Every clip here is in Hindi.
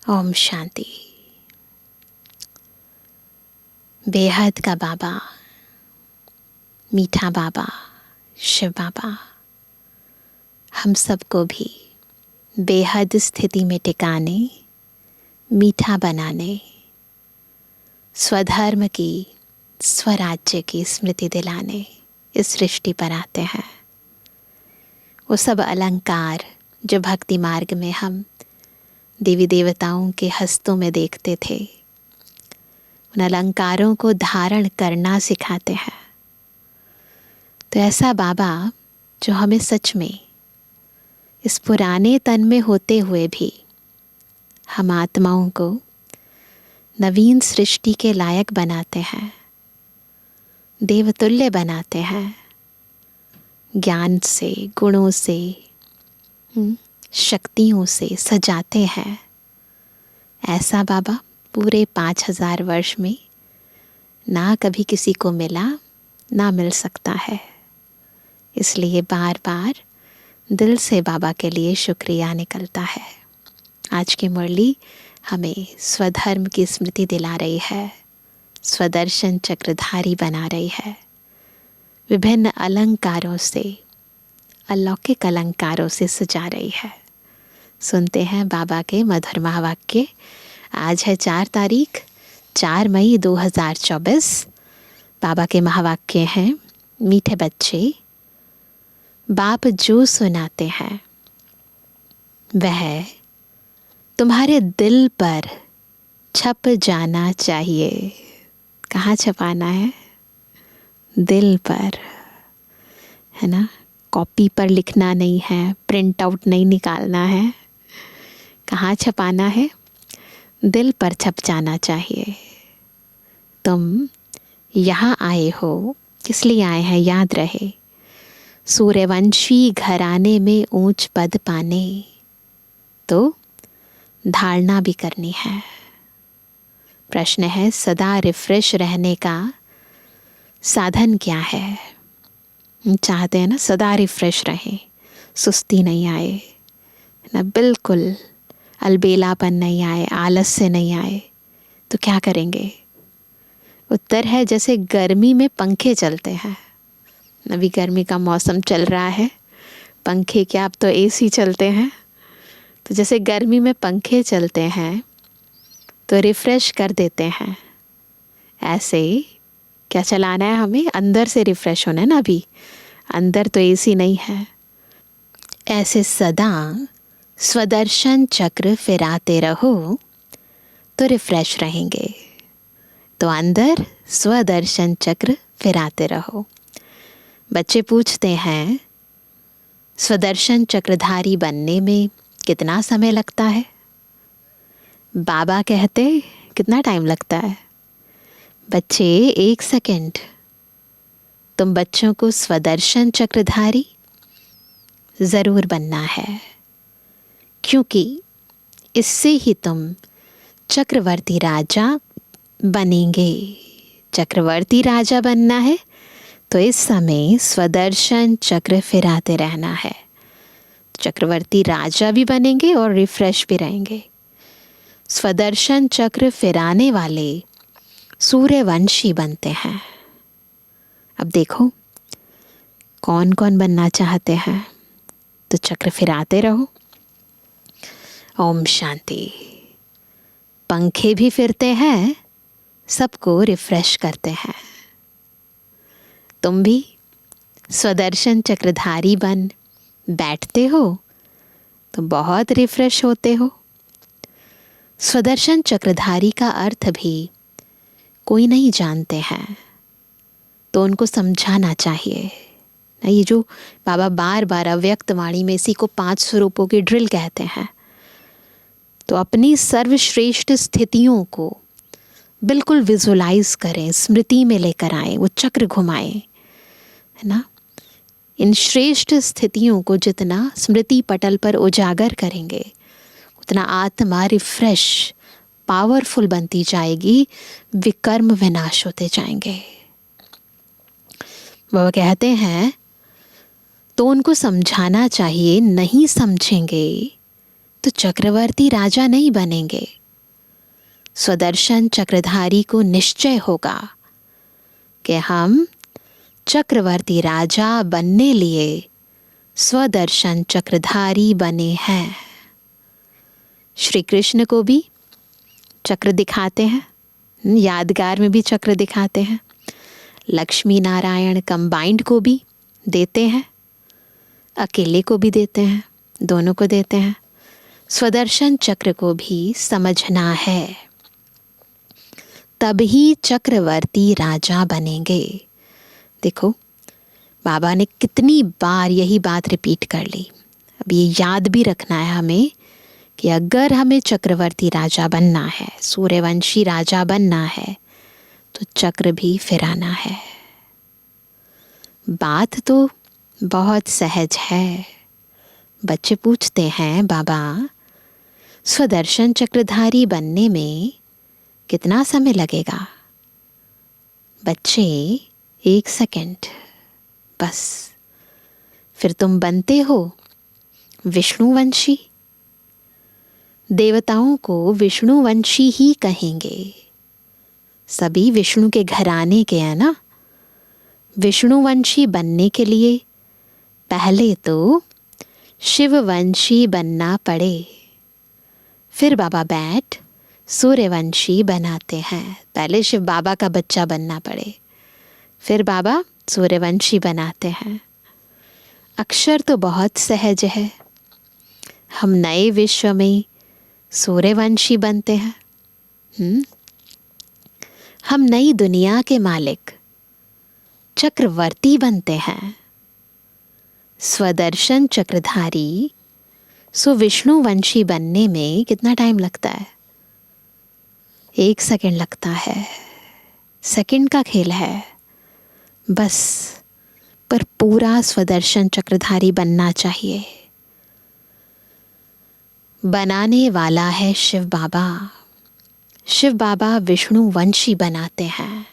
ओम शांति। बेहद का बाबा, मीठा बाबा, शिव बाबा हम सबको भी बेहद स्थिति में टिकाने, मीठा बनाने, स्वधर्म की, स्वराज्य की स्मृति दिलाने इस सृष्टि पर आते हैं। वो सब अलंकार जो भक्ति मार्ग में हम देवी देवताओं के हस्तों में देखते थे, उन अलंकारों को धारण करना सिखाते हैं। तो ऐसा बाबा जो हमें सच में इस पुराने तन में होते हुए भी हम आत्माओं को नवीन सृष्टि के लायक बनाते हैं, देवतुल्य बनाते हैं, ज्ञान से, गुणों से, शक्तियों से सजाते हैं। ऐसा बाबा पूरे 5000 वर्ष में ना कभी किसी को मिला, ना मिल सकता है। इसलिए बार बार दिल से बाबा के लिए शुक्रिया निकलता है। आज की मुरली हमें स्वधर्म की स्मृति दिला रही है, स्वदर्शन चक्रधारी बना रही है, विभिन्न अलंकारों से, अलौकिक अलंकारों से सजा रही है। सुनते हैं बाबा के मधुर महावाक्य। आज है 4 मई 2024। बाबा के महावाक्य हैं, मीठे बच्चे, बाप जो सुनाते हैं वह तुम्हारे दिल पर छप जाना चाहिए। कहाँ छपाना है? दिल पर, है ना। कॉपी पर लिखना नहीं है, प्रिंट आउट नहीं निकालना है। कहाँ छपाना है? दिल पर छप जाना चाहिए। तुम यहाँ आए हो, किस लिए आए हैं याद रहे। सूर्यवंशी घराने में ऊंच पद पाने, तो धारणा भी करनी है। प्रश्न है, सदा रिफ्रेश रहने का साधन क्या है? चाहते हैं ना सदा रिफ्रेश रहे, सुस्ती नहीं आए ना, बिल्कुल अलबेलापन नहीं आए, आलस्य नहीं आए, तो क्या करेंगे? उत्तर है, जैसे गर्मी में पंखे चलते हैं। अभी गर्मी का मौसम चल रहा है, पंखे क्या, अब तो एसी चलते हैं। तो जैसे गर्मी में पंखे चलते हैं तो रिफ्रेश कर देते हैं, ऐसे ही क्या चलाना है हमें? अंदर से रिफ्रेश होना है ना। अभी अंदर तो एसी नहीं है। ऐसे सदा स्वदर्शन चक्र फिराते रहो तो रिफ्रेश रहेंगे। तो अंदर स्वदर्शन चक्र फिराते रहो। बच्चे पूछते हैं, स्वदर्शन चक्रधारी बनने में कितना समय लगता है? बाबा कहते कितना टाइम लगता है? बच्चे 1 सेकंड। तुम बच्चों को स्वदर्शन चक्रधारी ज़रूर बनना है, क्योंकि इससे ही तुम चक्रवर्ती राजा बनेंगे। चक्रवर्ती राजा बनना है तो इस समय स्वदर्शन चक्र फिराते रहना है। चक्रवर्ती राजा भी बनेंगे और रिफ्रेश भी रहेंगे। स्वदर्शन चक्र फिराने वाले सूर्यवंशी बनते हैं। अब देखो कौन कौन बनना चाहते हैं, तो चक्र फिराते रहो। ओम शांति। पंखे भी फिरते हैं, सबको रिफ्रेश करते हैं। तुम भी स्वदर्शन चक्रधारी बन बैठते हो तो बहुत रिफ्रेश होते हो। स्वदर्शन चक्रधारी का अर्थ भी कोई नहीं जानते हैं, तो उनको समझाना चाहिए। ये जो बाबा बार बार अव्यक्त वाणी में इसी को 5 स्वरूपों की ड्रिल कहते हैं। तो अपनी सर्वश्रेष्ठ स्थितियों को बिल्कुल विजुलाइज करें, स्मृति में लेकर आए, वो चक्र घुमाएं, है ना। इन श्रेष्ठ स्थितियों को जितना स्मृति पटल पर उजागर करेंगे, उतना आत्मा रिफ्रेश, पावरफुल बनती जाएगी, विकर्म विनाश होते जाएंगे। वह कहते हैं तो उनको समझाना चाहिए, नहीं समझेंगे तो चक्रवर्ती राजा नहीं बनेंगे। स्वदर्शन चक्रधारी को निश्चय होगा कि हम चक्रवर्ती राजा बनने लिए स्वदर्शन चक्रधारी बने हैं। श्री कृष्ण को भी चक्र दिखाते हैं, यादगार में भी चक्र दिखाते हैं। लक्ष्मी नारायण कंबाइंड को भी देते हैं, अकेले को भी देते हैं, दोनों को देते हैं। स्वदर्शन चक्र को भी समझना है, तभी चक्रवर्ती राजा बनेंगे। देखो बाबा ने कितनी बार यही बात रिपीट कर ली। अब ये याद भी रखना है हमें कि अगर हमें चक्रवर्ती राजा बनना है, सूर्यवंशी राजा बनना है, तो चक्र भी फिराना है। बात तो बहुत सहज है। बच्चे पूछते हैं, बाबा स्वदर्शन चक्रधारी बनने में कितना समय लगेगा? बच्चे 1 सेकंड बस, फिर तुम बनते हो विष्णुवंशी। देवताओं को विष्णुवंशी ही कहेंगे। सभी विष्णु के घराने के हैं ना। विष्णुवंशी बनने के लिए पहले तो शिववंशी बनना पड़े, फिर बाबा बैठ सूर्यवंशी बनाते हैं। पहले शिव बाबा का बच्चा बनना पड़े, फिर बाबा सूर्यवंशी बनाते हैं। अक्षर तो बहुत सहज है। हम नए विश्व में सूर्यवंशी बनते हैं। हम नई दुनिया के मालिक चक्रवर्ती बनते हैं। स्वदर्शन चक्रधारी सो विष्णुवंशी बनने में कितना टाइम लगता है? 1 सेकंड लगता है। सेकंड का खेल है बस, पर पूरा स्वदर्शन चक्रधारी बनना चाहिए। बनाने वाला है शिव बाबा। शिव बाबा विष्णुवंशी बनाते हैं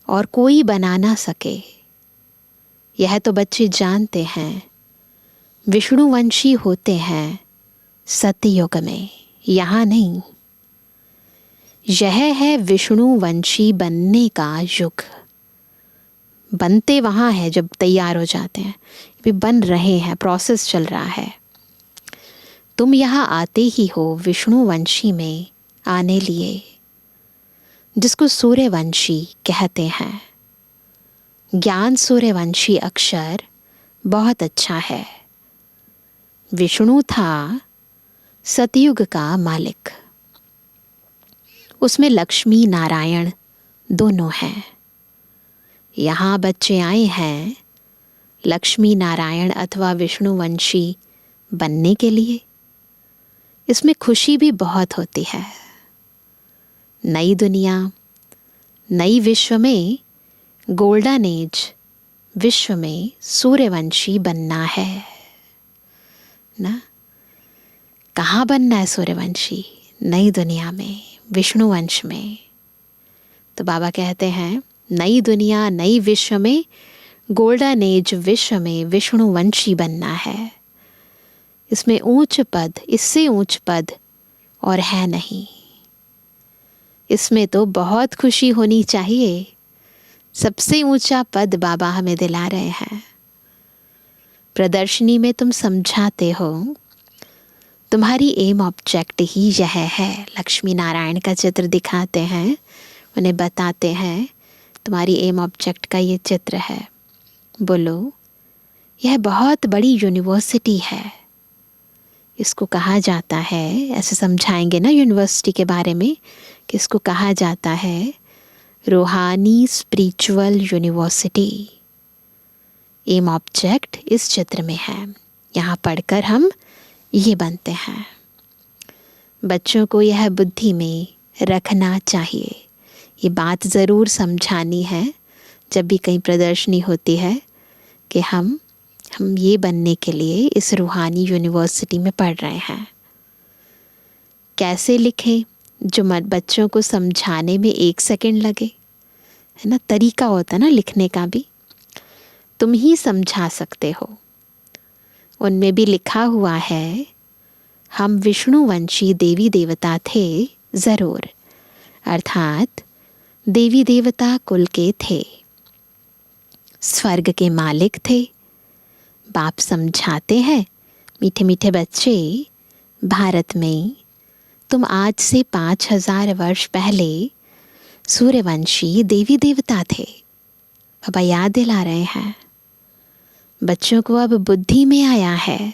और कोई बना ना सके, यह तो बच्चे जानते हैं। विष्णुवंशी होते हैं सतयुग में, यहाँ नहीं। यह है विष्णुवंशी बनने का युग। बनते वहाँ है जब तैयार हो जाते हैं, भी बन रहे हैं, प्रोसेस चल रहा है। तुम यहाँ आते ही हो विष्णुवंशी में आने लिए, जिसको सूर्यवंशी कहते हैं। ज्ञान सूर्यवंशी अक्षर बहुत अच्छा है। विष्णु था सतयुग का मालिक, उसमें लक्ष्मी नारायण दोनों हैं। यहाँ बच्चे आए हैं लक्ष्मी नारायण अथवा विष्णुवंशी बनने के लिए। इसमें खुशी भी बहुत होती है। नई दुनिया, नई विश्व में, गोल्डन एज विश्व में सूर्यवंशी बनना है ना। कहाँ बनना है सूर्यवंशी? नई दुनिया में, विष्णुवंश में। तो बाबा कहते हैं नई दुनिया, नई विश्व में, गोल्डन एज विश्व में विष्णुवंशी बनना है। इसमें ऊंच पद, इससे ऊंच पद और है नहीं। इसमें तो बहुत खुशी होनी चाहिए। सबसे ऊंचा पद बाबा हमें दिला रहे हैं। प्रदर्शनी में तुम समझाते हो, तुम्हारी एम ऑब्जेक्ट ही यह है। लक्ष्मी नारायण का चित्र दिखाते हैं, उन्हें बताते हैं तुम्हारी एम ऑब्जेक्ट का ये चित्र है। बोलो, यह बहुत बड़ी यूनिवर्सिटी है। इसको कहा जाता है, ऐसे समझाएंगे ना यूनिवर्सिटी के बारे में, कि इसको कहा जाता है रूहानी स्पिरिचुअल यूनिवर्सिटी। एम ऑब्जेक्ट इस चित्र में है। यहाँ पढ़कर हम ये बनते हैं। बच्चों को यह बुद्धि में रखना चाहिए। ये बात ज़रूर समझानी है जब भी कहीं प्रदर्शनी होती है कि हम ये बनने के लिए इस रूहानी यूनिवर्सिटी में पढ़ रहे हैं। कैसे लिखें जो बच्चों को समझाने में 1 सेकंड लगे, है ना। तरीका होता है ना लिखने का भी, तुम ही समझा सकते हो। उनमें भी लिखा हुआ है हम विष्णुवंशी देवी देवता थे ज़रूर, अर्थात देवी देवता कुल के थे, स्वर्ग के मालिक थे। बाप समझाते हैं, मीठे मीठे बच्चे, भारत में तुम आज से 5000 वर्ष पहले सूर्यवंशी देवी देवता थे। बाबा याद दिला रहे हैं, बच्चों को अब बुद्धि में आया है।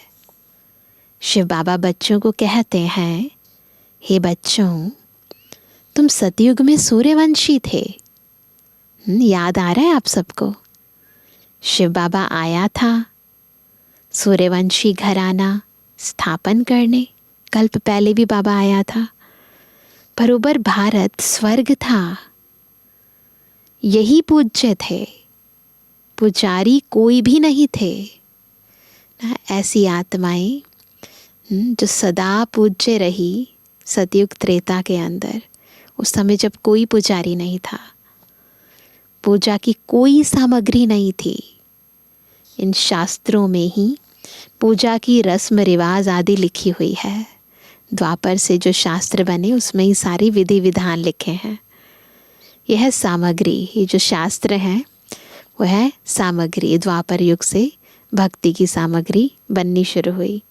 शिव बाबा बच्चों को कहते हैं, हे बच्चों, तुम सतयुग में सूर्यवंशी थे। याद आ रहा है आप सबको? शिव बाबा आया था सूर्यवंशी घराना स्थापन करने। कल्प पहले भी बाबा आया था, पर ऊपर भारत स्वर्ग था, यही पूज्य थे, पुजारी कोई भी नहीं थे। ऐसी आत्माएं जो सदा पूज्य रही सतयुग त्रेता के अंदर, उस समय जब कोई पुजारी नहीं था, पूजा की कोई सामग्री नहीं थी। इन शास्त्रों में ही पूजा की रस्म रिवाज आदि लिखी हुई है। द्वापर से जो शास्त्र बने उसमें ही सारी विधि विधान लिखे हैं। यह है सामग्री, ये जो शास्त्र हैं वह है सामग्री। द्वापर युग से भक्ति की सामग्री बननी शुरू हुई।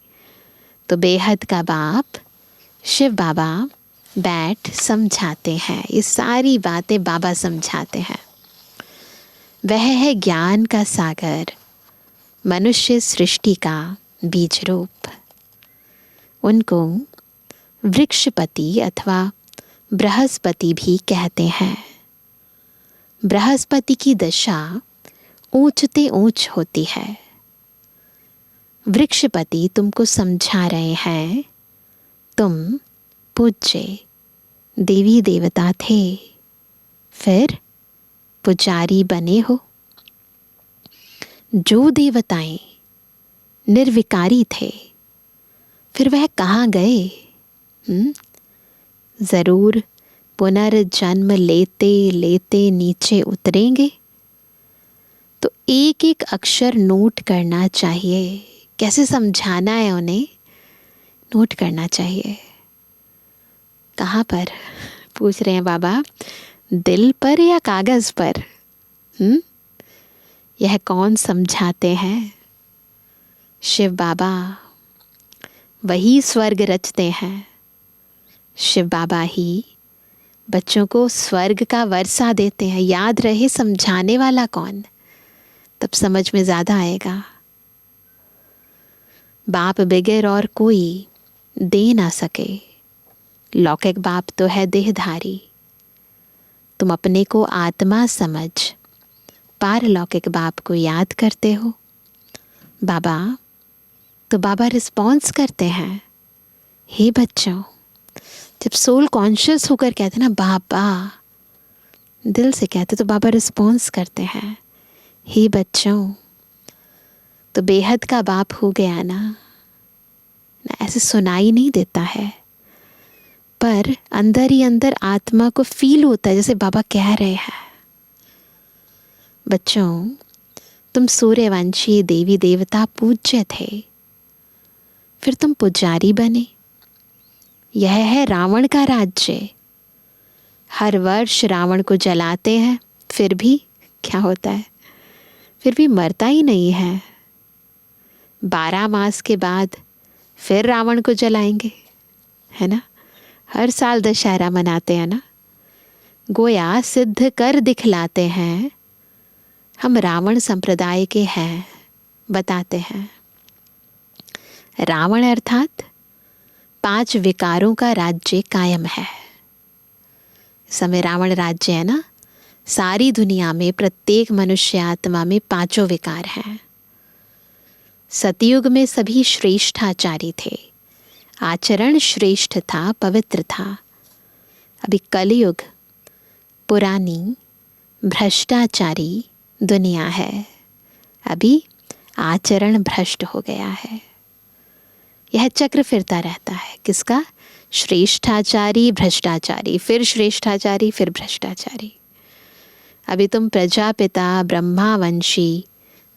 तो बेहद का बाप शिव बाबा बैठ समझाते हैं, ये सारी बातें बाबा समझाते हैं। वह है ज्ञान का सागर, मनुष्य सृष्टि का बीज रूप। उनको वृक्षपति अथवा बृहस्पति भी कहते हैं। बृहस्पति की दशा ऊंचते ऊंच होती है। वृक्षपति तुमको समझा रहे हैं, तुम पूज्य देवी देवता थे, फिर पुजारी बने हो। जो देवताएं निर्विकारी थे, फिर वह कहाँ गए? जरूर पुनर्जन्म लेते लेते नीचे उतरेंगे। तो एक एक अक्षर नोट करना चाहिए। कैसे समझाना है उन्हें, नोट करना चाहिए। कहाँ पर? पूछ रहे हैं बाबा, दिल पर या कागज पर? यह कौन समझाते हैं? शिव बाबा। वही स्वर्ग रचते हैं। शिव बाबा ही बच्चों को स्वर्ग का वर्षा देते हैं। याद रहे समझाने वाला कौन, तब समझ में ज़्यादा आएगा। बाप बगैर और कोई दे ना सके। लौकिक बाप तो है देहधारी। तुम अपने को आत्मा समझ पारलौकिक बाप को याद करते हो। बाबा तो बाबा रिस्पॉन्स करते हैं, हे बच्चों। जब सोल कॉन्शियस होकर कहते ना बाबा, दिल से कहते तो बाबा रिस्पॉन्स करते हैं, हे बच्चों। तो बेहद का बाप हो गया ना, ऐसे सुनाई नहीं देता है, पर अंदर ही अंदर आत्मा को फील होता है जैसे बाबा कह रहे हैं, बच्चों तुम सूर्यवंशी देवी देवता पूज्य थे, फिर तुम पुजारी बने। यह है रावण का राज्य। हर वर्ष रावण को जलाते हैं, फिर भी क्या होता है? फिर भी मरता ही नहीं है। 12 मास के बाद फिर रावण को जलाएंगे, है ना? हर साल दशहरा मनाते हैं ना। गोया सिद्ध कर दिखलाते हैं, हम रावण संप्रदाय के हैं, बताते हैं। रावण अर्थात 5 विकारों का राज्य कायम है। इस समय रावण राज्य है ना। सारी दुनिया में प्रत्येक मनुष्य आत्मा में 5 विकार हैं। सतयुग में सभी श्रेष्ठाचारी थे, आचरण श्रेष्ठ था, पवित्र था। अभी कलयुग पुरानी भ्रष्टाचारी दुनिया है। अभी आचरण भ्रष्ट हो गया है। यह चक्र फिरता रहता है। किसका? श्रेष्ठाचारी भ्रष्टाचारी, फिर श्रेष्ठाचारी, फिर भ्रष्टाचारी। अभी तुम प्रजापिता ब्रह्मावंशी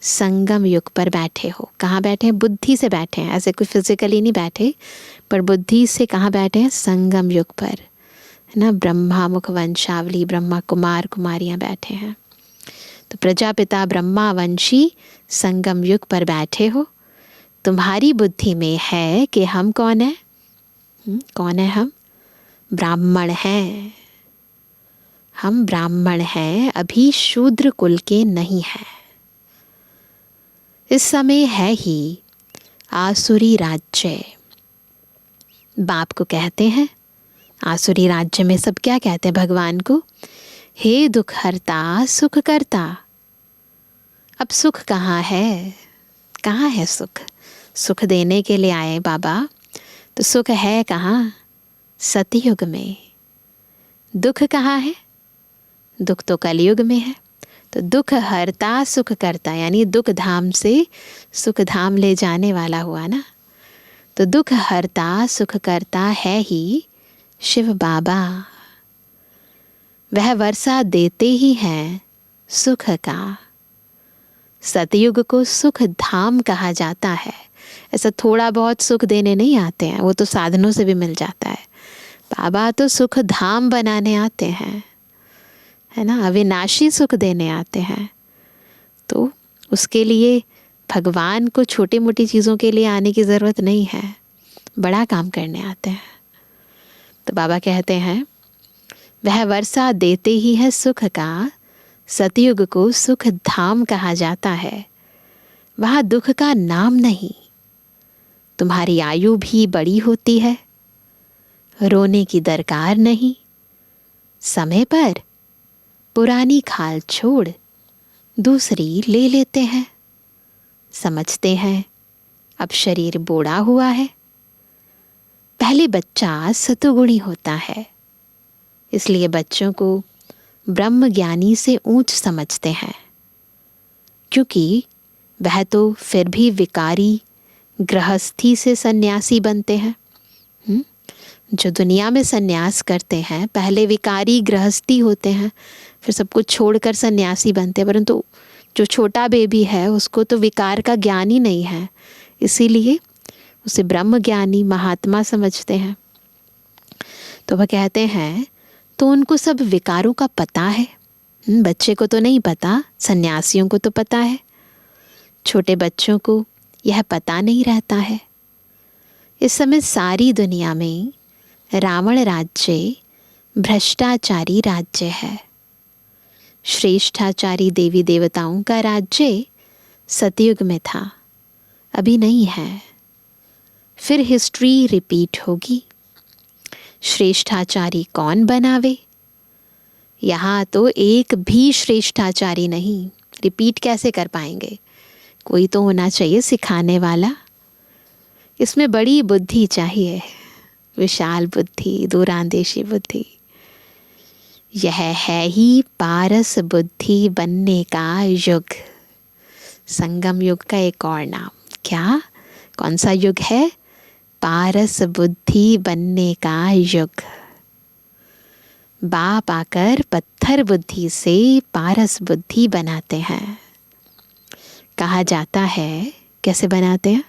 संगम युग पर बैठे हो। कहाँ बैठे हैं? बुद्धि से बैठे हैं, ऐसे कोई फिजिकली नहीं बैठे, पर बुद्धि से कहाँ बैठे हैं? संगम युग पर, है ना। ब्रह्मा मुख वंशावली, ब्रह्मा कुमार कुमारियाँ बैठे हैं। तो प्रजापिता ब्रह्मा वंशी संगम युग पर बैठे हो। तुम्हारी बुद्धि में है कि हम कौन है? कौन है हम? ब्राह्मण हैं। हम ब्राह्मण हैं, अभी शूद्र कुल के नहीं हैं। इस समय है ही आसुरी राज्य। बाप को कहते हैं आसुरी राज्य में सब क्या कहते हैं भगवान को? हे दुख हरता सुख करता। अब सुख कहाँ है? कहाँ है सुख? सुख देने के लिए आए बाबा, तो सुख है कहाँ? सतयुग में। दुख कहाँ है? दुख तो कलयुग में है। तो दुख हरता सुख करता, यानी दुख धाम से सुख धाम ले जाने वाला हुआ ना। तो दुख हरता सुख करता है ही शिव बाबा। वह वर्षा देते ही हैं सुख का। सतयुग को सुख धाम कहा जाता है। ऐसा थोड़ा बहुत सुख देने नहीं आते हैं, वो तो साधनों से भी मिल जाता है। बाबा तो सुख धाम बनाने आते हैं, है ना, अविनाशी सुख देने आते हैं। तो उसके लिए भगवान को छोटी मोटी चीज़ों के लिए आने की ज़रूरत नहीं है, बड़ा काम करने आते हैं। तो बाबा कहते हैं वह वर्षा देते ही है सुख का। सतयुग को सुख धाम कहा जाता है। वहाँ दुख का नाम नहीं। तुम्हारी आयु भी बड़ी होती है, रोने की दरकार नहीं। समय पर पुरानी खाल छोड़ दूसरी ले लेते हैं। समझते हैं अब शरीर बूढ़ा हुआ है। पहले बच्चा सतुगुणी होता है, इसलिए बच्चों को ब्रह्म ज्ञानी से ऊंच समझते हैं, क्योंकि वह तो फिर भी विकारी गृहस्थी से सन्यासी बनते हैं। जो दुनिया में सन्यास करते हैं पहले विकारी गृहस्थी होते हैं, फिर सब कुछ छोड़कर सन्यासी बनते हैं। परंतु जो छोटा बेबी है उसको तो विकार का ज्ञान ही नहीं है, इसीलिए उसे ब्रह्म ज्ञानी महात्मा समझते हैं। तो वह कहते हैं तो उनको सब विकारों का पता है। बच्चे को तो नहीं पता, सन्यासियों को तो पता है। छोटे बच्चों को यह पता नहीं रहता है। इस समय सारी दुनिया में रावण राज्य भ्रष्टाचारी राज्य है। श्रेष्ठाचारी देवी देवताओं का राज्य सतयुग में था, अभी नहीं है। फिर हिस्ट्री रिपीट होगी। श्रेष्ठाचारी कौन बनावे? यहाँ तो एक भी श्रेष्ठाचारी नहीं। रिपीट कैसे कर पाएंगे? कोई तो होना चाहिए सिखाने वाला। इसमें बड़ी बुद्धि चाहिए, विशाल बुद्धि, दूरांदेशी बुद्धि। यह है ही पारस बुद्धि बनने का युग। संगम युग का एक और नाम क्या? कौन सा युग है? पारस बुद्धि बनने का युग। बाप आकर पत्थर बुद्धि से पारस बुद्धि बनाते हैं। कहा जाता है, कैसे बनाते हैं?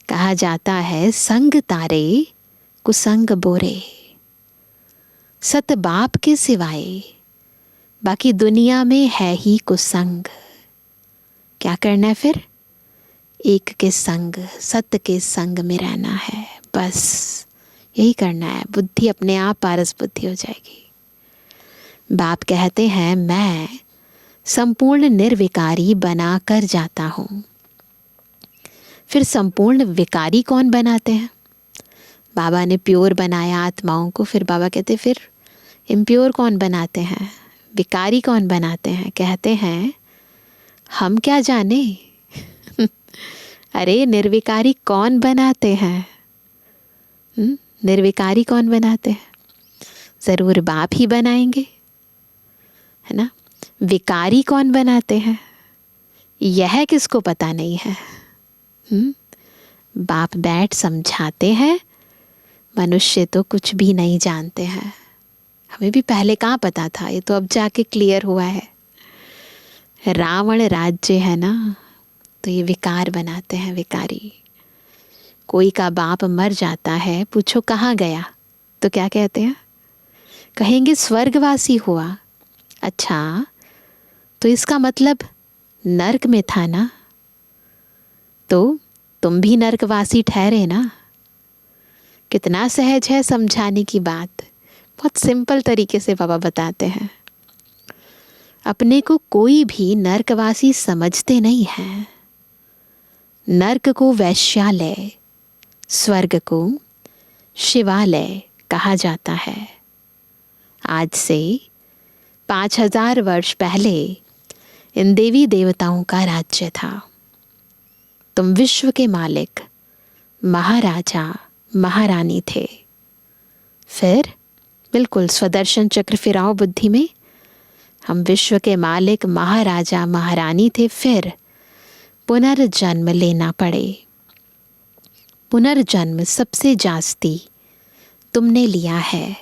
कहा जाता है संग तारे कुसंग बोरे। सत बाप के सिवाय बाकी दुनिया में है ही कुसंग। क्या करना है फिर? एक के संग, सत्य के संग में रहना है, बस यही करना है। बुद्धि अपने आप पारस बुद्धि हो जाएगी। बाप कहते हैं मैं संपूर्ण निर्विकारी बना कर जाता हूँ। फिर संपूर्ण विकारी कौन बनाते हैं? बाबा ने प्योर बनाया आत्माओं को, फिर बाबा कहते फिर इम्प्योर कौन बनाते हैं? विकारी कौन बनाते हैं? कहते हैं हम क्या जाने। अरे निर्विकारी कौन बनाते हैं? निर्विकारी कौन बनाते हैं? ज़रूर बाप ही बनाएंगे, है ना। विकारी कौन बनाते हैं यह किसको पता नहीं है। बाप बैठ समझाते हैं। मनुष्य तो कुछ भी नहीं जानते हैं। हमें भी पहले कहाँ पता था, ये तो अब जाके क्लियर हुआ है। रावण राज्य है ना, तो ये विकार बनाते हैं, विकारी। कोई का बाप मर जाता है, पूछो कहाँ गया, तो क्या कहते हैं? कहेंगे स्वर्गवासी हुआ। अच्छा, तो इसका मतलब नर्क में था ना, तो तुम भी नर्कवासी ठहरे ना। कितना सहज है समझाने की बात, बहुत सिंपल तरीके से बाबा बताते हैं। अपने को कोई भी नर्कवासी समझते नहीं है। नर्क को वैश्यालय, स्वर्ग को शिवालय कहा जाता है। आज से 5000 वर्ष पहले इन देवी देवताओं का राज्य था। तुम विश्व के मालिक, महाराजा महारानी थे। फिर बिल्कुल स्वदर्शन चक्र फिराओ बुद्धि में, हम विश्व के मालिक महाराजा महारानी थे, फिर पुनर्जन्म लेना पड़े। पुनर्जन्म सबसे जास्ती तुमने लिया है।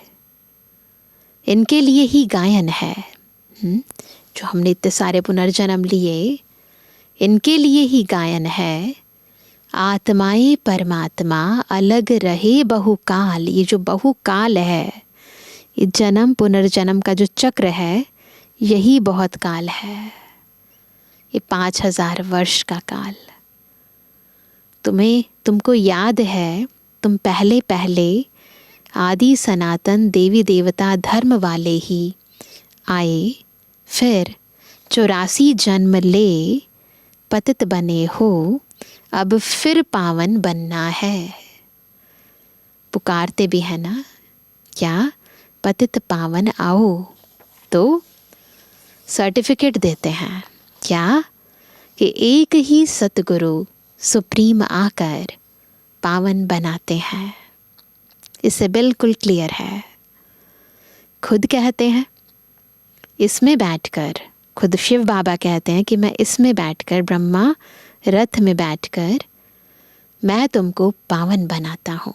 इनके लिए ही गायन है। जो हमने इतने सारे पुनर्जन्म लिए, इनके लिए ही गायन है। आत्माएं परमात्मा अलग रहे बहुकाल। ये जो बहुकाल है, ये जन्म पुनर्जन्म का जो चक्र है, यही बहुत काल है। ये 5000 वर्ष का काल। तुमको याद है, तुम पहले पहले आदि सनातन देवी देवता धर्म वाले ही आए, फिर 84 जन्म ले पतित बने हो, अब फिर पावन बनना है। पुकारते भी है ना, क्या पतित पावन आओ, तो सर्टिफिकेट देते हैं क्या, कि एक ही सतगुरु सुप्रीम आकर पावन बनाते हैं। इससे बिल्कुल क्लियर है। खुद कहते हैं इसमें बैठकर, खुद शिव बाबा कहते हैं कि मैं इसमें बैठकर, ब्रह्मा रथ में बैठकर मैं तुमको पावन बनाता हूँ।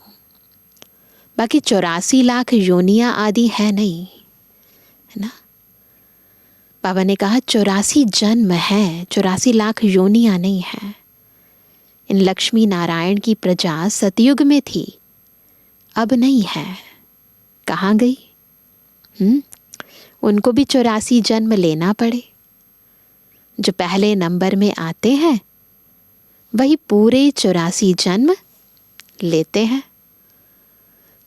बाकी 84 लाख योनियां आदि है नहीं, है ना। बाबा ने कहा 84 जन्म है, 84 लाख योनियां नहीं है। इन लक्ष्मी नारायण की प्रजा सतयुग में थी, अब नहीं है। कहाँ गई? उनको भी 84 जन्म लेना पड़े। जो पहले नंबर में आते हैं वही पूरे 84 जन्म लेते हैं।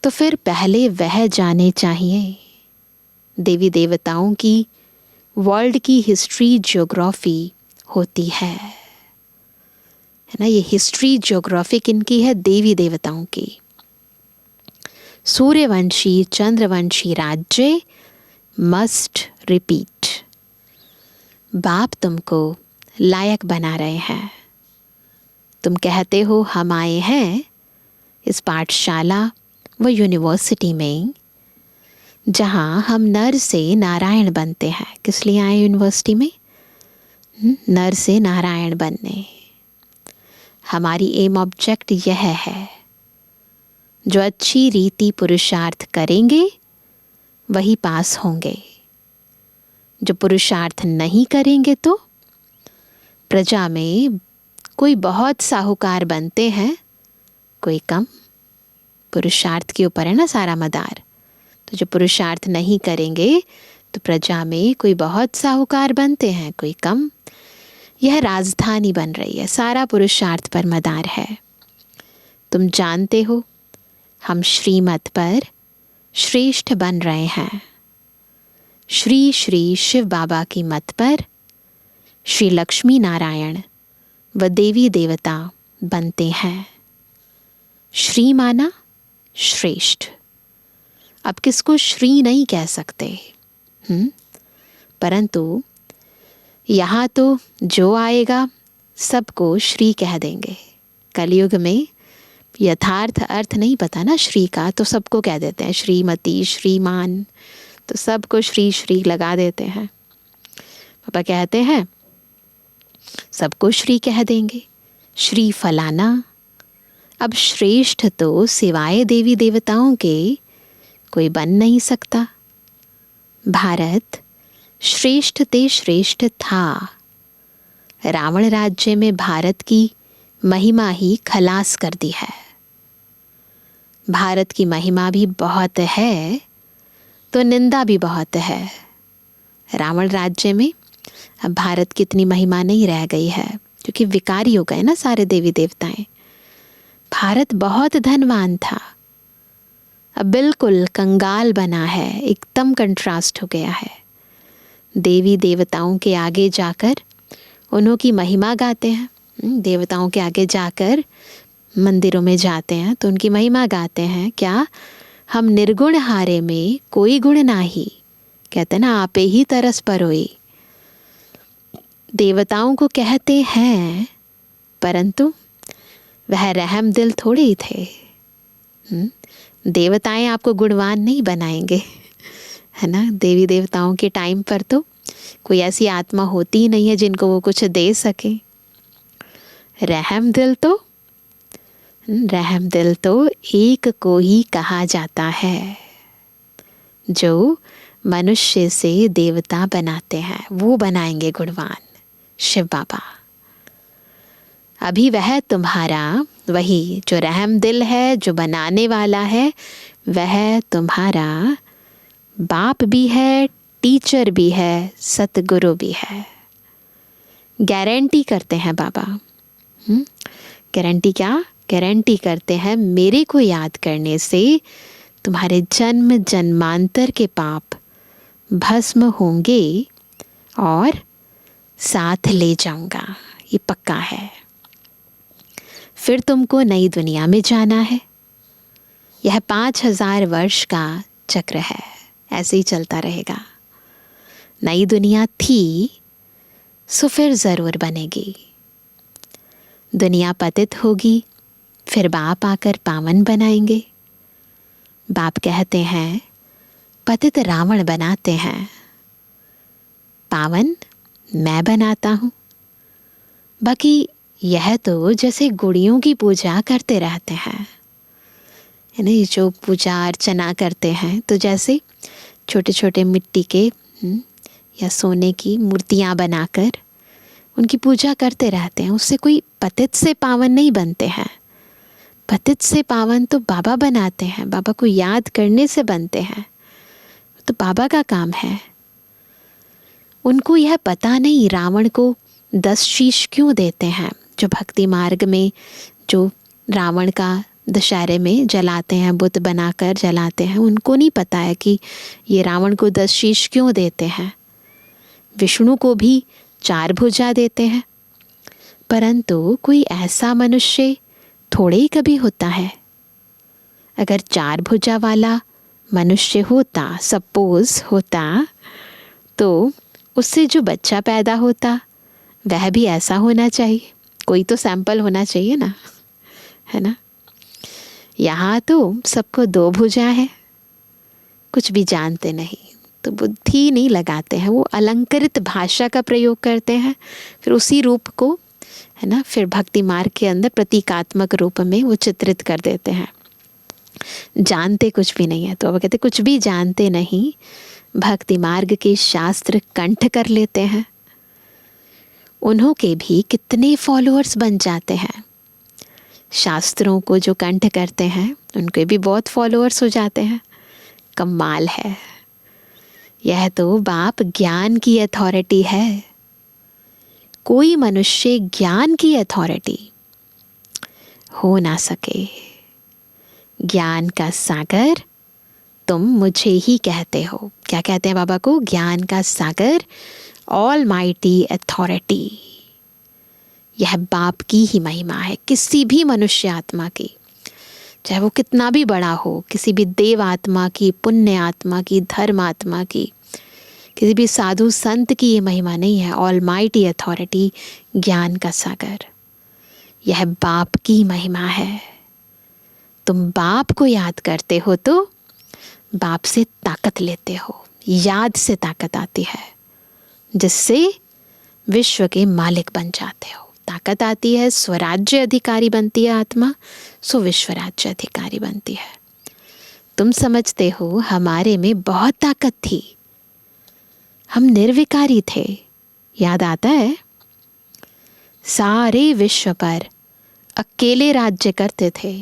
तो फिर पहले वह जाने चाहिए। देवी देवताओं की वर्ल्ड की हिस्ट्री ज्योग्राफी होती है ना। ये हिस्ट्री ज्योग्राफी किनकी है? देवी देवताओं की। सूर्यवंशी चंद्रवंशी राज्य मस्ट रिपीट। बाप तुमको लायक बना रहे हैं। तुम कहते हो हम आए हैं इस पाठशाला व यूनिवर्सिटी में, जहाँ हम नर से नारायण बनते हैं। किस लिए आए यूनिवर्सिटी में? नर से नारायण बनने। हमारी एम ऑब्जेक्ट यह है, जो अच्छी रीति पुरुषार्थ करेंगे वही पास होंगे। जो पुरुषार्थ नहीं करेंगे तो प्रजा में कोई बहुत साहूकार बनते हैं, कोई कम। पुरुषार्थ के ऊपर है ना सारा मदार। तो जो पुरुषार्थ नहीं करेंगे तो प्रजा में कोई बहुत साहूकार बनते हैं, कोई कम। यह राजधानी बन रही है, सारा पुरुषार्थ पर मदार है। तुम जानते हो हम श्रीमत पर श्रेष्ठ बन रहे हैं। श्री श्री शिव बाबा की मत पर श्री लक्ष्मी नारायण व देवी देवता बनते हैं। श्री माना श्रेष्ठ। अब किसको श्री नहीं कह सकते, परंतु यहाँ तो जो आएगा सबको श्री कह देंगे। कलयुग में यथार्थ अर्थ नहीं पता ना श्री का, तो सबको कह देते हैं श्रीमती, श्रीमान, तो सबको श्री श्री लगा देते हैं। पापा कहते हैं सबको श्री कह देंगे, श्री फलाना। अब श्रेष्ठ तो सिवाय देवी देवताओं के कोई बन नहीं सकता। भारत श्रेष्ठ ते श्रेष्ठ था, रावण राज्य में भारत की महिमा ही खलास कर दी है। भारत की महिमा भी बहुत है तो निंदा भी बहुत है। रावण राज्य में अब भारत की इतनी महिमा नहीं रह गई है, क्योंकि विकारी हो गए ना सारे देवी देवताएं। भारत बहुत धनवान था, अब बिल्कुल कंगाल बना है, एकदम कंट्रास्ट हो गया है। देवी देवताओं के आगे जाकर उन्हों की महिमा गाते हैं। देवताओं के आगे जाकर मंदिरों में जाते हैं तो उनकी महिमा गाते हैं। क्या हम निर्गुण हारे में कोई गुण नाही, कहते ना आपे ही तरस परोई। देवताओं को कहते हैं, परंतु वह रहम दिल थोड़े ही थे। देवताएं आपको गुणवान नहीं बनाएंगे, है ना। देवी देवताओं के टाइम पर तो कोई ऐसी आत्मा होती ही नहीं है जिनको वो कुछ दे सके। रहम दिल तो एक को ही कहा जाता है जो मनुष्य से देवता बनाते हैं, वो बनाएंगे गुणवान शिव बाबा। अभी वह तुम्हारा, वही जो रहम दिल है, जो बनाने वाला है, वह तुम्हारा बाप भी है, टीचर भी है, सतगुरु भी है। गारंटी करते हैं बाबा। गारंटी क्या? गारंटी करते हैं मेरे को याद करने से तुम्हारे जन्म जन्मांतर के पाप भस्म होंगे और साथ ले जाऊंगा, ये पक्का है। फिर तुमको नई दुनिया में जाना है। यह 5000 वर्ष का चक्र है, ऐसे ही चलता रहेगा। नई दुनिया थी सो फिर ज़रूर बनेगी। दुनिया पतित होगी, फिर बाप आकर पावन बनाएंगे। बाप कहते हैं पतित रावण बनाते हैं, पावन मैं बनाता हूँ। बाकी यह तो जैसे गुड़ियों की पूजा करते रहते हैं, है ना। जो पूजा अर्चना करते हैं तो जैसे छोटे छोटे मिट्टी के या सोने की मूर्तियाँ बनाकर उनकी पूजा करते रहते हैं, उससे कोई पतित से पावन नहीं बनते हैं। पतित से पावन तो बाबा बनाते हैं, बाबा को याद करने से बनते हैं, तो बाबा का काम है। उनको यह पता नहीं रावण को 10 शीश क्यों देते हैं। जो भक्ति मार्ग में जो रावण का दशहरे में जलाते हैं, बुत बनाकर जलाते हैं, उनको नहीं पता है कि ये रावण को 10 शीश क्यों देते हैं। विष्णु को भी 4 भुजा देते हैं, परंतु कोई ऐसा मनुष्य थोड़े ही कभी होता है। अगर 4 भुजा वाला मनुष्य होता, सपोज होता, तो उससे जो बच्चा पैदा होता वह भी ऐसा होना चाहिए। कोई तो सैंपल होना चाहिए ना, है ना। यहाँ तो सबको 2 भुजा है, कुछ भी जानते नहीं, तो बुद्धि नहीं लगाते हैं। वो अलंकृत भाषा का प्रयोग करते हैं, फिर उसी रूप को, है ना, फिर भक्ति मार्ग के अंदर प्रतीकात्मक रूप में वो चित्रित कर देते हैं। जानते कुछ भी नहीं है, तो अब कहते कुछ भी जानते नहीं, भक्ति मार्ग के शास्त्र कंठ कर लेते हैं। उन्हों के भी कितने फॉलोअर्स बन जाते हैं। शास्त्रों को जो कंठ करते हैं उनके भी बहुत फॉलोअर्स हो जाते हैं। कमाल है। यह तो बाप ज्ञान की अथॉरिटी है। कोई मनुष्य ज्ञान की अथॉरिटी हो ना सके। ज्ञान का सागर तुम मुझे ही कहते हो। क्या कहते हैं बाबा को? ज्ञान का सागर, ऑल माइटी अथॉरिटी। यह बाप की ही महिमा है, किसी भी मनुष्य आत्मा की, चाहे वो कितना भी बड़ा हो, किसी भी देव आत्मा की, पुण्य आत्मा की, धर्म आत्मा की, किसी भी साधु संत की ये महिमा नहीं है। ऑल माइटी अथॉरिटी, ज्ञान का सागर, यह बाप की महिमा है। तुम बाप को याद करते हो तो बाप से ताकत लेते हो, याद से ताकत आती है, जिससे विश्व के मालिक बन जाते हो। ताकत आती है, स्वराज्य अधिकारी बनती है आत्मा, सो विश्व राज्य अधिकारी बनती है। तुम समझते हो हमारे में बहुत ताकत थी, हम निर्विकारी थे, याद आता है? सारे विश्व पर अकेले राज्य करते थे।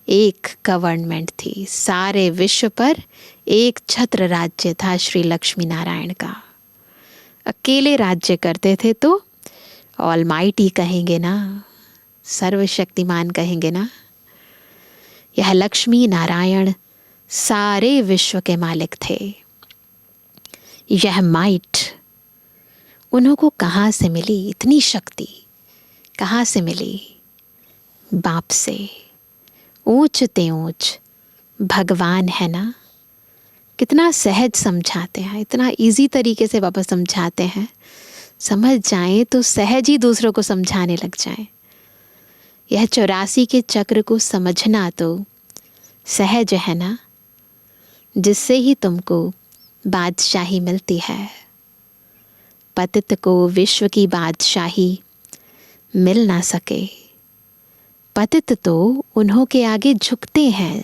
एक गवर्नमेंट थी, सारे विश्व पर एक छत्र राज्य था श्री लक्ष्मी नारायण का। अकेले राज्य करते थे तो ऑलमाइटी कहेंगे ना, सर्वशक्तिमान कहेंगे ना। यह लक्ष्मी नारायण सारे विश्व के मालिक थे। यह माइट उन्हों को कहाँ से मिली? इतनी शक्ति कहाँ से मिली? बाप से। ऊंच ते ऊंच भगवान है ना। कितना सहज समझाते हैं, इतना इजी तरीके से बाबा समझाते हैं। समझ जाएं तो सहज ही दूसरों को समझाने लग जाएं। यह 84 के चक्र को समझना तो सहज है ना, जिससे ही तुमको बादशाही मिलती है। पतित को विश्व की बादशाही मिल ना सके। पतित तो उन्हों के आगे झुकते हैं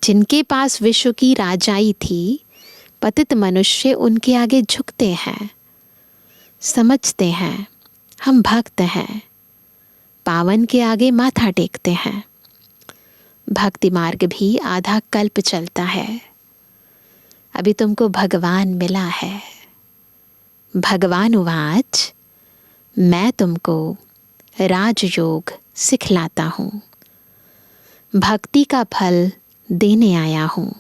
जिनके पास विश्व की राजाई थी। पतित मनुष्य उनके आगे झुकते हैं, समझते हैं हम भक्त हैं, पावन के आगे माथा टेकते हैं। भक्ति मार्ग भी आधा कल्प चलता है। अभी तुमको भगवान मिला है। भगवान उवाच, मैं तुमको राजयोग सिखलाता हूँ, भक्ति का फल देने आया हूँ।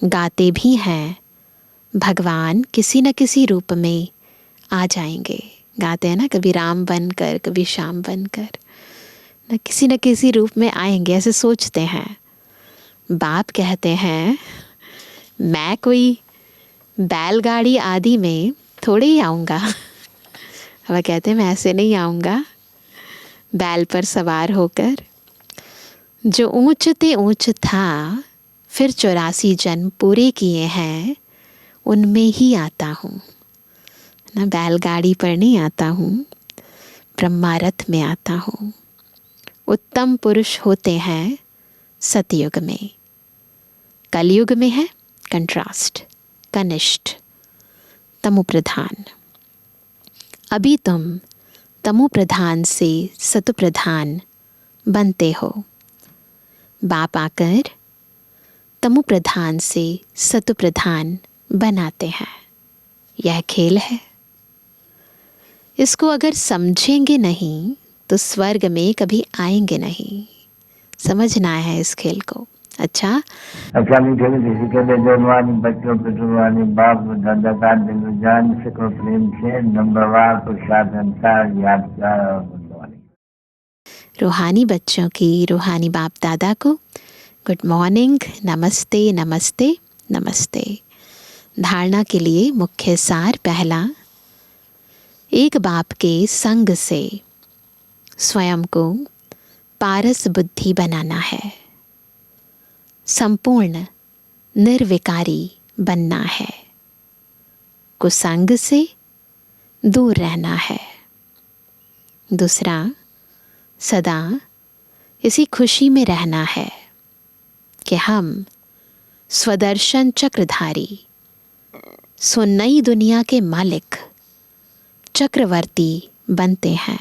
गाते भी हैं भगवान किसी न किसी रूप में आ जाएंगे। गाते हैं ना, कभी राम बनकर कभी श्याम बनकर, न किसी रूप में आएंगे, ऐसे सोचते हैं। बाप कहते हैं मैं कोई बैलगाड़ी आदि में थोड़े ही आऊँगा। वह कहते हैं मैं ऐसे नहीं आऊँगा बैल पर सवार होकर। जो ऊंच ते ऊंच था, फिर 84 जन्म पूरे किए हैं, उनमें ही आता हूँ ना। बैलगाड़ी पर नहीं आता हूँ, ब्रह्मारथ में आता हूँ। उत्तम पुरुष होते हैं सतयुग में, कलयुग में है कंट्रास्ट, कनिष्ठ, तमो प्रधान। अभी तुम तमो प्रधान से सतु प्रधान बनते हो। बाप आकर तमो प्रधान से सतु प्रधान बनाते हैं। यह खेल है। इसको अगर समझेंगे नहीं तो स्वर्ग में कभी आएंगे नहीं। समझना है इस खेल को। अच्छा मीठे मीठे के जवानी बच्चों पे जुबानी बाप दादा का दिल जान सको प्रेम से नंबरवार प्रसाद अनुसार यादगार और रूहानी बच्चों की रूहानी बाप दादा को गुड मॉर्निंग, नमस्ते नमस्ते नमस्ते। धारणा के लिए मुख्य सार पहला, एक बाप के संग से स्वयं को पारस बुद्धि बनाना है, संपूर्ण निर्विकारी बनना है, कुसंग से दूर रहना है। दूसरा, सदा इसी खुशी में रहना है कि हम स्वदर्शन चक्रधारी, सो नई दुनिया के मालिक, चक्रवर्ती बनते हैं।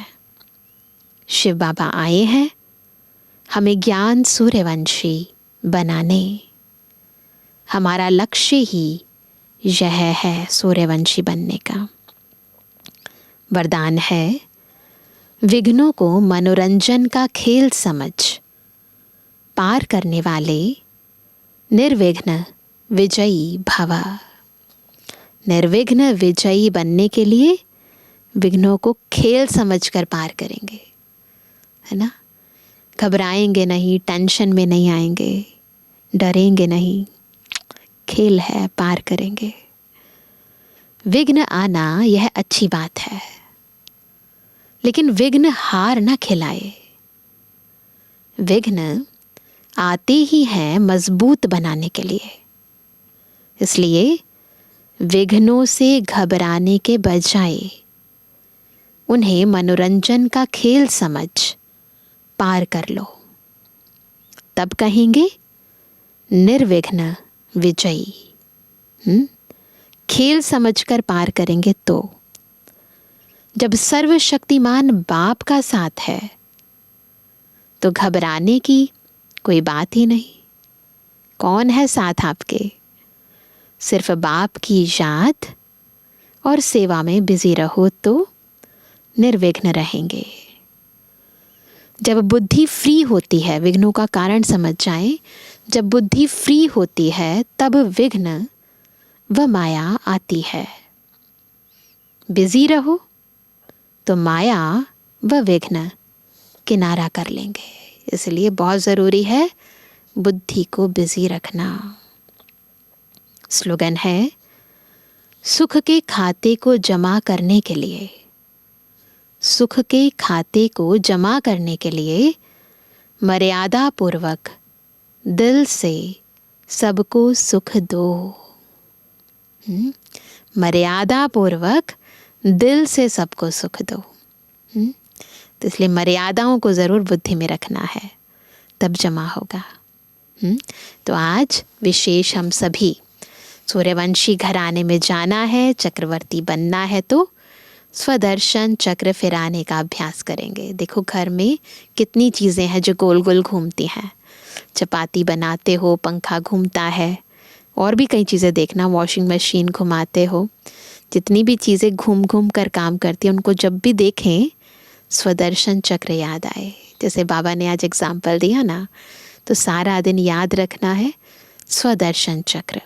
शिव बाबा आए हैं हमें ज्ञान सूर्यवंशी बनाने। हमारा लक्ष्य ही यह है सूर्यवंशी बनने का। वरदान है विघ्नों को मनोरंजन का खेल समझ पार करने वाले निर्विघ्न विजयी भव। निर्विघ्न विजयी बनने के लिए विघ्नों को खेल समझकर पार करेंगे, है ना। घबराएंगे नहीं, टेंशन में नहीं आएंगे, डरेंगे नहीं। खेल है, पार करेंगे। विघ्न आना यह अच्छी बात है, लेकिन विघ्न हार न खिलाए। विघ्न आते ही हैं मजबूत बनाने के लिए। इसलिए विघ्नों से घबराने के बजाय उन्हें मनोरंजन का खेल समझ पार कर लो, तब कहेंगे निर्विघ्न विजयी। खेल समझकर पार करेंगे तो जब सर्वशक्तिमान बाप का साथ है तो घबराने की कोई बात ही नहीं। कौन है साथ आपके? सिर्फ बाप की याद और सेवा में बिजी रहो तो निर्विघ्न रहेंगे। जब बुद्धि फ्री होती है, विघ्नों का कारण समझ जाएं, जब बुद्धि फ्री होती है तब विघ्न व माया आती है। बिजी रहो तो माया व विघ्न किनारा कर लेंगे। इसलिए बहुत ज़रूरी है बुद्धि को बिजी रखना। स्लोगन है, सुख के खाते को जमा करने के लिए, सुख के खाते को जमा करने के लिए मर्यादा पूर्वक दिल से सबको सुख दो। मर्यादा पूर्वक दिल से सबको सुख दो। तो इसलिए मर्यादाओं को ज़रूर बुद्धि में रखना है, तब जमा होगा। तो आज विशेष हम सभी सूर्यवंशी घराने में जाना है, चक्रवर्ती बनना है, तो स्वदर्शन चक्र फिराने का अभ्यास करेंगे। देखो घर में कितनी चीज़ें हैं जो गोल गोल घूमती हैं। चपाती बनाते हो, पंखा घूमता है, और भी कई चीज़ें देखना, वॉशिंग मशीन घुमाते हो, जितनी भी चीज़ें घूम घूम कर काम करती हैं, उनको जब भी देखें स्वदर्शन चक्र याद आए। जैसे बाबा ने आज एग्जाम्पल दिया ना, तो सारा दिन याद रखना है स्वदर्शन चक्र।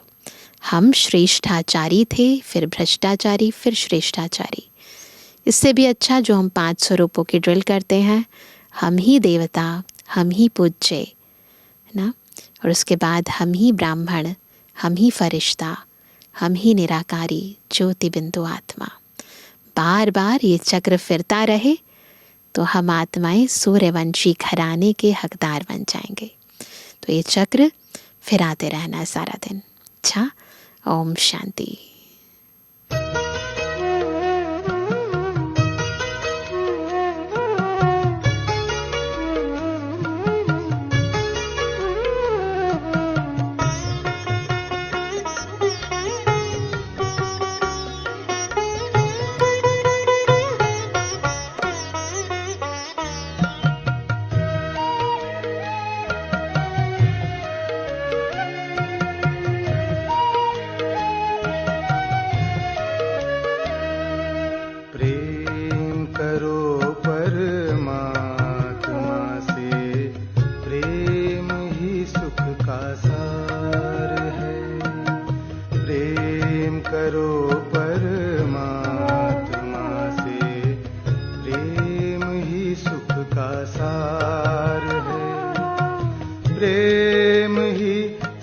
हम श्रेष्ठाचारी थे, फिर भ्रष्टाचारी, फिर श्रेष्ठाचारी। इससे भी अच्छा जो हम 5 स्वरूपों की ड्रिल करते हैं, हम ही देवता, हम ही पूज्य ना, और उसके बाद हम ही ब्राह्मण, हम ही फरिश्ता, हम ही निराकारी ज्योति बिंदु आत्मा। बार बार ये चक्र फिरता रहे तो हम आत्माएं सूर्यवंशी घराने के हकदार बन जाएंगे। तो ये चक्र फिराते रहना है सारा दिन। अच्छा, ओम शांति।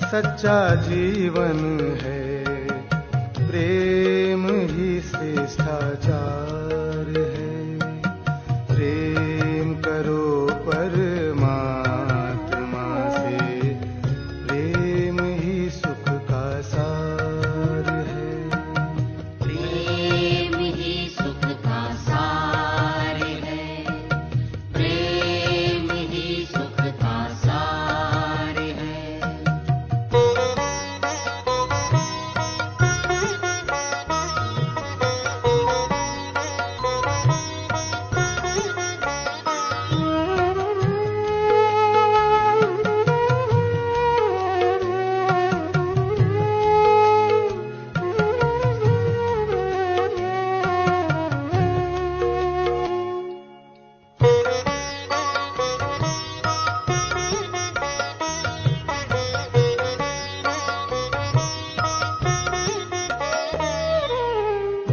सच्चा जीवन है, प्रेम ही श्रेष्ठाचार है। प्रेम करो परमात्मा से, प्रेम ही सुख का सार है। प्रेम ही सुख का सार है, प्रेम ही सुख का सार है।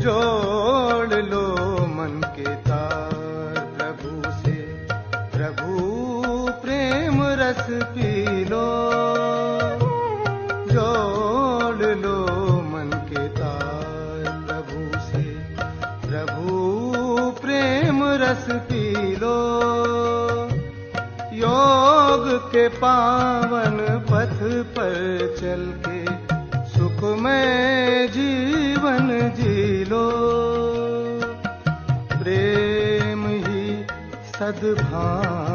जोड़ लो मन के तार प्रभु से, प्रभु प्रेम रस पी लो। जोड़ लो मन के तार प्रभु से, प्रभु प्रेम रस पी लो। योग के पावन पथ पर चल के सुखमय जीवन जी लो। प्रेम ही सद्भाव